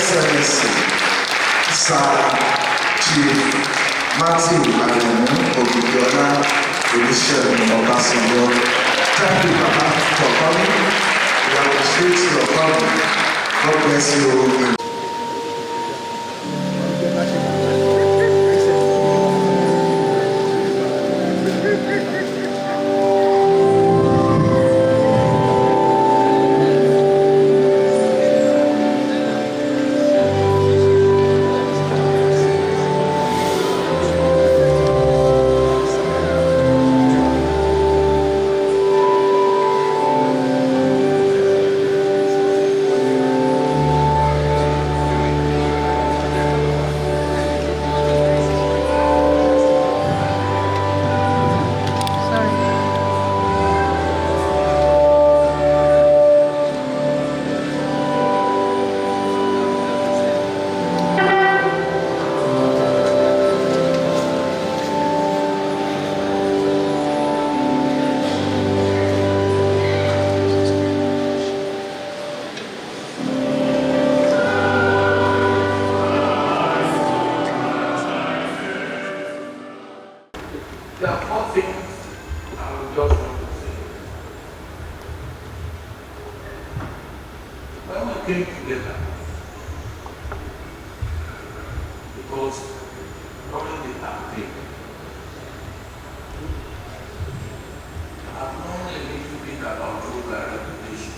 Excellency, Sir Chief Martin Amaewhule Olusegun Obasanjo. Thank you, Papa, for coming. We appreciate your coming. God bless you. There are four things I would just want to say. When we came together, because during the campaign, I've known a little bit about Fubara reputation.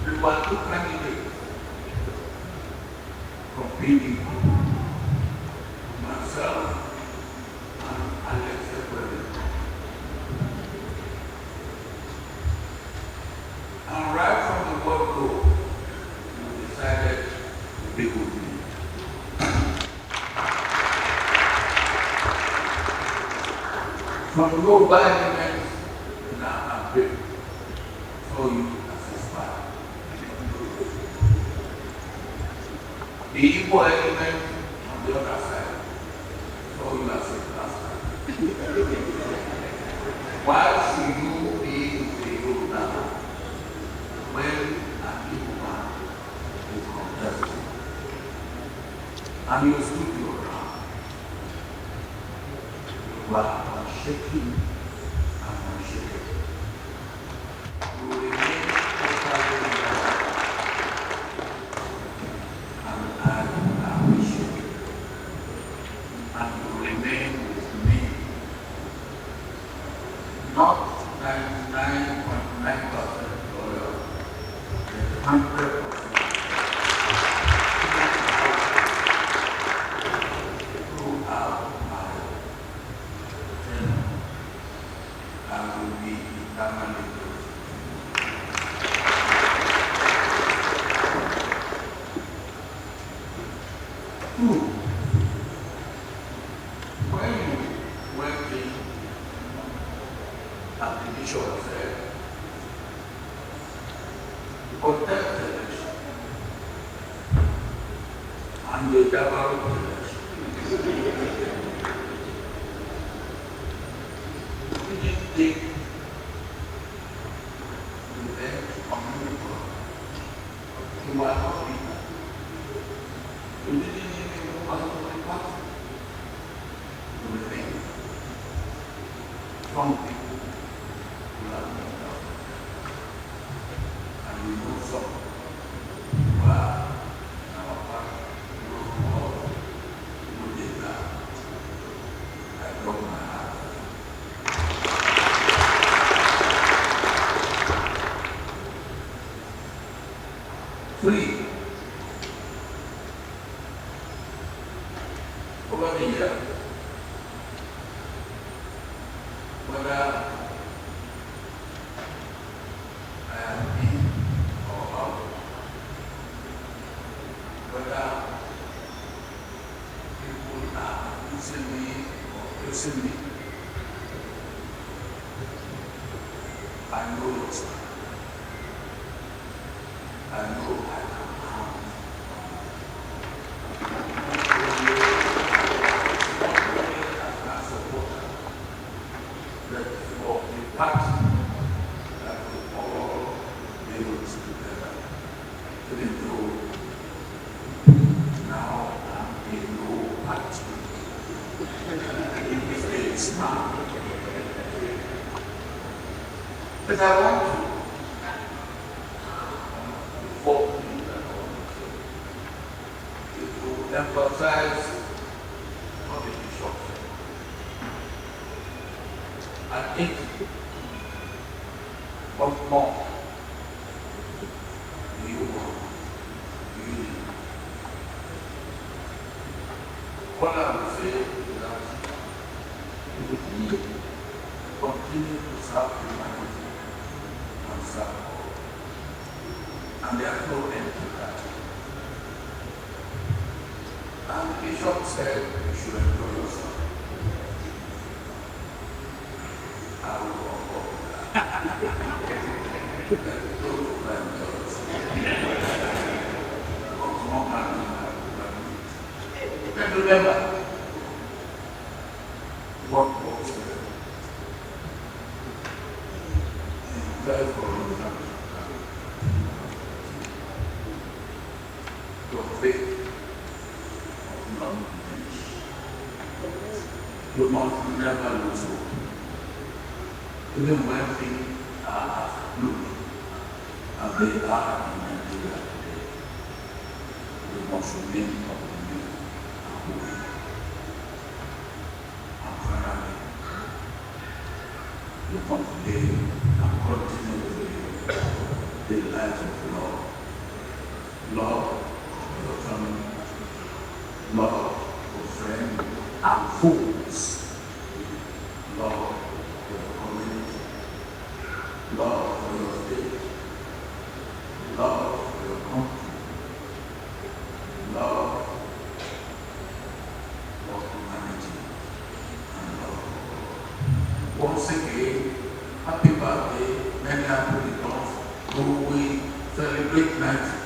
We were two candidates from PDP, myself and Alex Ekwere. And right from the word go, we decided to be with me. From low elements, now I'm big. So you as a spy. The equal element on the other side, so you are saying master. Why should you be in the hero now when an evil man is contesting? And you stood your ground. You are unshaking and unshaken. You remain totally and you remain with me. Not 99.9% loyal, but 100%. Throughout my tenure, I will be eternally grateful. Two. When you went in at the bishop said, you contest the election and you develop the election. You didn't take the bench on the ground. You were not leader. You didn't even move out of the party. Some people who have been out, and we know some who are in our party, who did that. I broke my heart. Three, over the years, whether I am in or out, whether people are using me or using me, I know it's not. I know I can harm. But for the party that will follow But I want to, before to emphasize on the bishops. I think what more what I would say is that we continue to serve humanity and serve God. And there is no end to that. And the bishop said you should enjoy yourself. I will go with that. And remember what was there. Therefore, your faith must not diminish. You must never lose hope. Even when things are blue, and they are in Nigeria today, you must remain optimistic. And finally, you must live and continue to live the life of love. Love for your family, love for friends and fools, love for your community, love for your state, love for your country, love of humanity and love. Once again, happy birthday, many happy returns. Who we celebrate 90.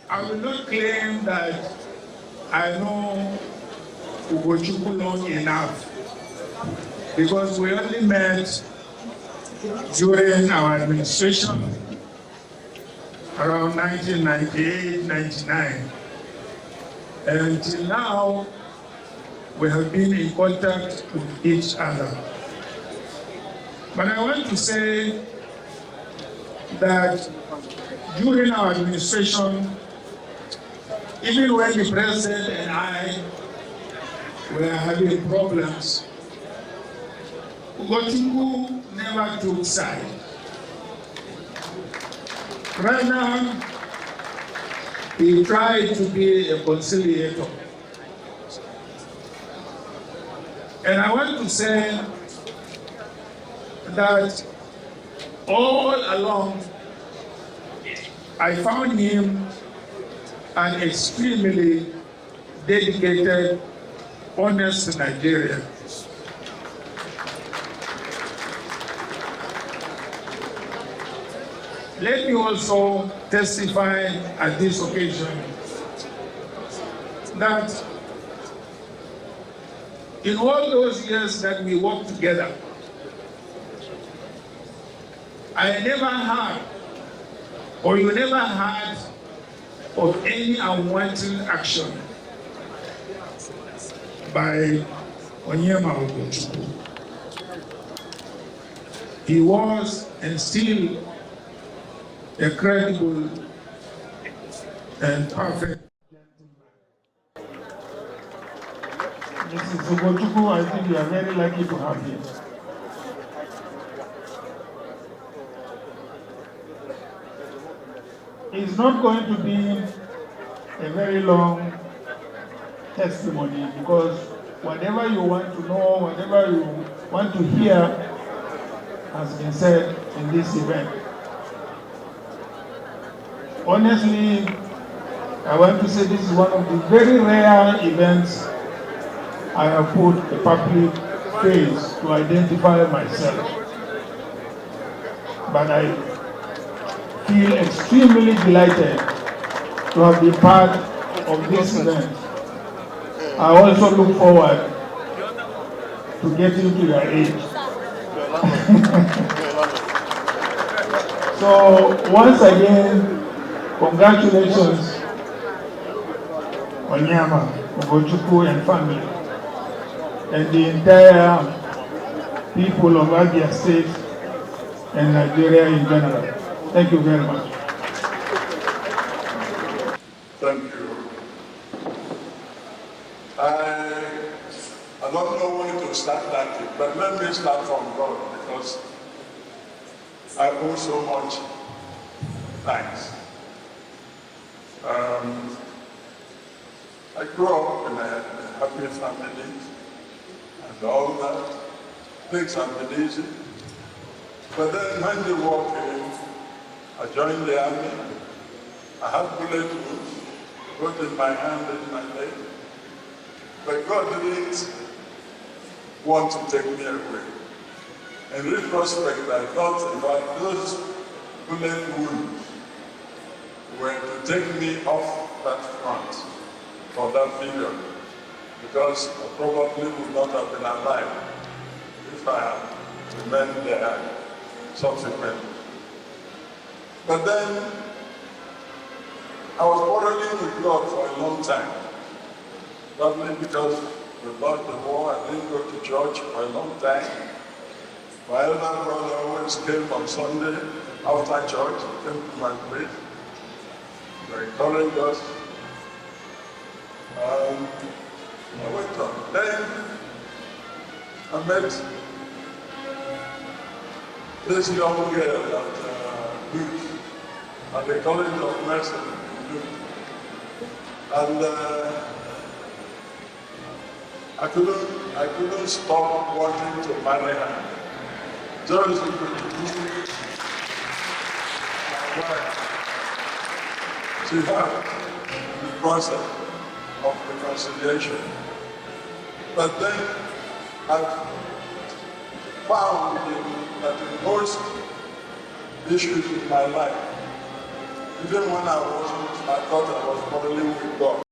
I will not claim that I know Ugochukwu long enough, because we only met during our administration around 1998-99. And until now, we have been in contact with each other. But I want to say that during our administration, even when the president and I were having problems, Ugochukwu never took side. Right now, he tried to be a conciliator. And I want to say that all along, I found him an extremely dedicated, honest Nigerian. Let me also testify at this occasion that in all those years that we worked together, I never heard, or you never heard, of any unwanted action by Onyema Ugochukwu. He was and still a credible and perfect gentleman. Mrs. Ugochukwu, I think you are very lucky to have him. It's not going to be a very long testimony, because whatever you want to know, whatever you want to hear has been said in this event. Honestly, I want to say this is one of the very rare events I have put a public face to identify myself. But I feel extremely delighted to have been part of this event. I also look forward to getting to your age. So once again, congratulations, Onyema Ugochukwu and family, and the entire people of Abia State and Nigeria in general. Thank you very much. Thank you. I don't know when to start that, but let me start from God, because I owe so much thanks. I grew up in a happy family and all that. Things have been easy. But then when the war came, I joined the army. I had bullet wounds, both in my hand and my leg. But God didn't want to take me away. In retrospect, I thought about those bullet wounds were to take me off that front for that period, because I probably would not have been alive if I had remained there subsequently. But then I was quarreling with God for a long time, probably because we lost the war. I didn't go to church for a long time. My elder brother always came on Sunday after church. He came to my place. They encouraged us. I went on. Then I met this young girl at Youth, at the College of Medicine. And I couldn't stop wanting to marry her. Just because she had the process of reconciliation. But then I found that in most issues in my life, even when I thought I was quarreling with God,